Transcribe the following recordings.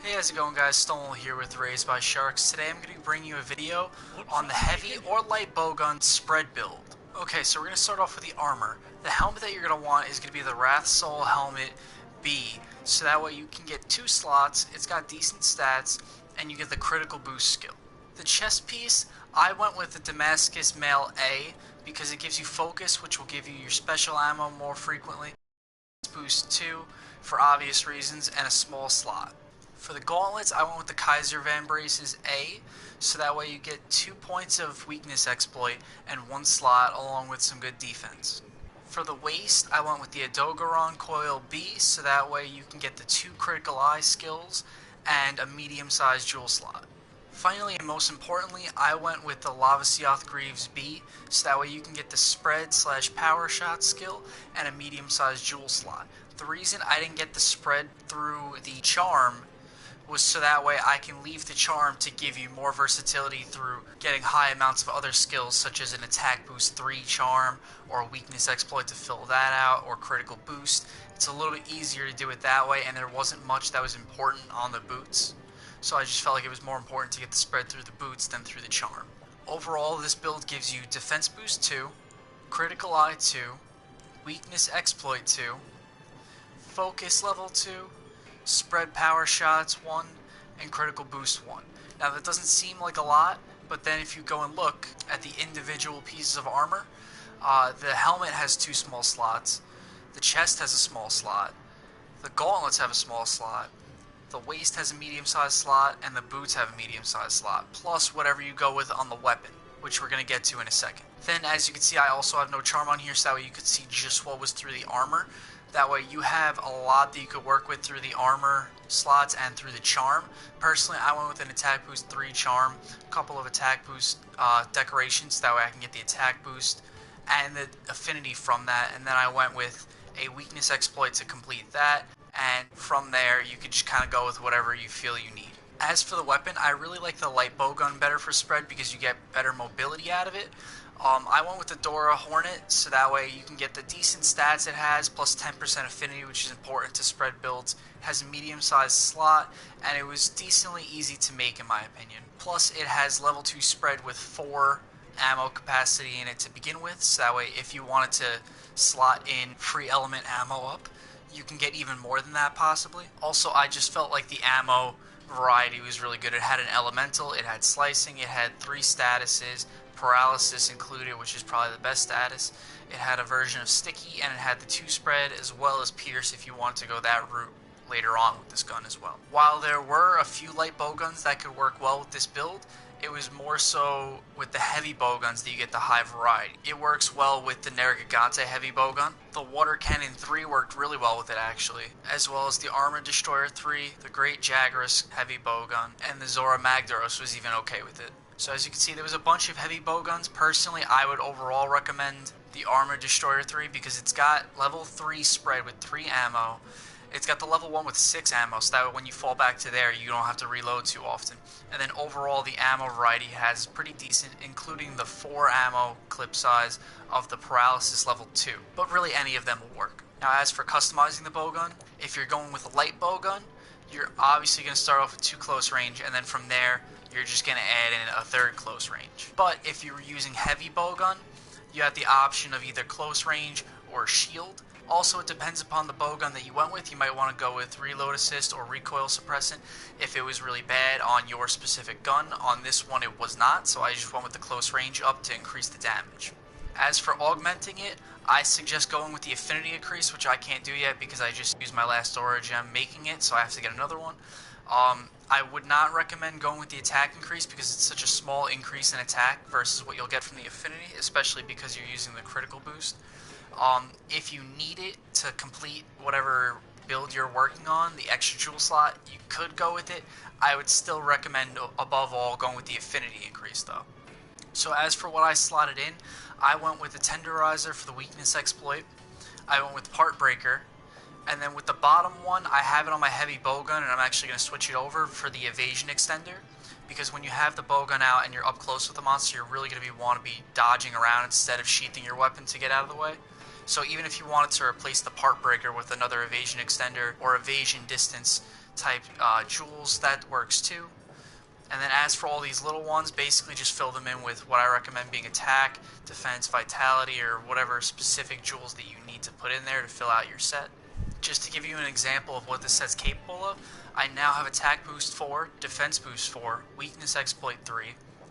Hey, how's it going, guys? Stonewall here with Raised by Sharks. Today I'm going to bring you a video on the Heavy or Light Bowgun Spread Build. Okay, so we're going to start off with the armor. The helmet that you're going to want is going to be the Wrath Soul Helmet B, so that way you can get 2 slots, it's got decent stats, and you get the critical boost skill. The chest piece, I went with the Damascus Mail A because it gives you focus, which will give you your special ammo more frequently. Boost 2 for obvious reasons, and a small slot. For the gauntlets, I went with the Kaiser Van Braces A, so that way you get 2 points of weakness exploit and 1 slot along with some good defense. For the waist, I went with the Adogaron Coil B, so that way you can get the 2 critical eye skills and a medium-sized jewel slot. Finally, and most importantly, I went with the Lavasioth Greaves B, so that way you can get the spread/power shot skill and a medium-sized jewel slot. The reason I didn't get the spread through the charm was so that way I can leave the charm to give you more versatility through getting high amounts of other skills such as an attack boost 3 charm or a weakness exploit to fill that out or critical boost. It's a little bit easier to do it that way, and there wasn't much that was important on the boots. So I just felt like it was more important to get the spread through the boots than through the charm. Overall, this build gives you defense boost 2, critical eye 2, weakness exploit 2, focus level 2, spread power shots 1, and critical boost 1. Now that doesn't seem like a lot, but then if you go and look at the individual pieces of armor, the helmet has 2 small slots, the chest has a small slot, the gauntlets have a small slot, the waist has a medium-sized slot, and the boots have a medium-sized slot, plus whatever you go with on the weapon, which we're going to get to in a second. Then, as you can see, I also have no charm on here, so that way you could see just what was through the armor. That way you have a lot that you could work with through the armor slots and through the charm. Personally, I went with an attack boost 3 charm, a couple of attack boost decorations, that way I can get the attack boost and the affinity from that, and then I went with a weakness exploit to complete that, and from there you could just kind of go with whatever you feel you need. As for the weapon, I really like the Light Bowgun better for spread because you get better mobility out of it. I went with the Dora Hornet, so that way you can get the decent stats it has, plus 10% affinity, which is important to spread builds. It has a medium-sized slot, and it was decently easy to make in my opinion. Plus, it has level 2 spread with 4 ammo capacity in it to begin with, so that way if you wanted to slot in free element ammo up, you can get even more than that possibly. Also, I just felt like the ammo variety was really good. It had an elemental, it had slicing, it had 3 statuses, paralysis included, which is probably the best status. It had a version of sticky, and it had the 2 spread as well as pierce if you want to go that route later on with this gun as well. While there were a few light bowguns that could work well with this build, it was more so with the heavy bowguns that you get the high variety. It works well with the Nergigante heavy bowgun. The Water Cannon 3 worked really well with it actually, as well as the Armor Destroyer 3, the Great Jagras heavy bowgun, and the Zora Magdaros was even okay with it. So as you can see, there was a bunch of heavy bowguns. Personally, I would overall recommend the Armor Destroyer 3 because it's got level 3 spread with 3 ammo. It's got the level 1 with 6 ammo, so that way when you fall back to there, you don't have to reload too often. And then overall, the ammo variety has pretty decent, including the 4 ammo clip size of the Paralysis level 2. But really, any of them will work. Now, as for customizing the bowgun, if you're going with a light bowgun, you're obviously going to start off with 2 close range, and then from there, you're just going to add in a 3rd close range. But if you're using heavy bowgun, you have the option of either close range or shield. Also, it depends upon the bowgun that you went with. You might want to go with reload assist or recoil suppressant if it was really bad on your specific gun. On this one, it was not, so I just went with the close range up to increase the damage. As for augmenting it, I suggest going with the affinity increase, which I can't do yet because I just used my last aura gem making it, so I have to get another one. I would not recommend going with the attack increase because it's such a small increase in attack versus what you'll get from the affinity, especially because you're using the critical boost. If you need it to complete whatever build you're working on, the extra jewel slot, you could go with it. I would still recommend, above all, going with the affinity increase though. So as for what I slotted in, I went with the Tenderizer for the weakness exploit. I went with Part Breaker. And then with the bottom one, I have it on my heavy bowgun, and I'm actually going to switch it over for the evasion extender. Because when you have the bowgun out and you're up close with the monster, you're really going to want to be dodging around instead of sheathing your weapon to get out of the way. So even if you wanted to replace the part breaker with another evasion extender or evasion distance type jewels, that works too. And then as for all these little ones, basically just fill them in with what I recommend being attack, defense, vitality, or whatever specific jewels that you need to put in there to fill out your set. Just to give you an example of what this set's capable of, I now have attack boost 4, defense boost 4, weakness exploit 3,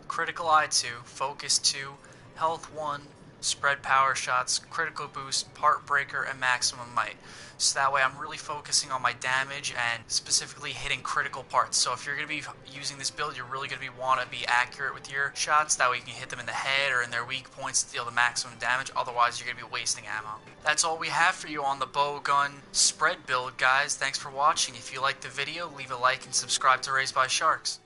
critical eye 2, focus 2, health 1, spread power shots, critical boost, part breaker, and maximum might. So that way I'm really focusing on my damage and specifically hitting critical parts. So if you're going to be using this build, you're really going to want to be accurate with your shots. That way you can hit them in the head or in their weak points to deal the maximum damage. Otherwise you're going to be wasting ammo. That's all we have for you on the Bowgun Spread Build, guys. Thanks for watching. If you liked the video, leave a like and subscribe to Raised by Sharks.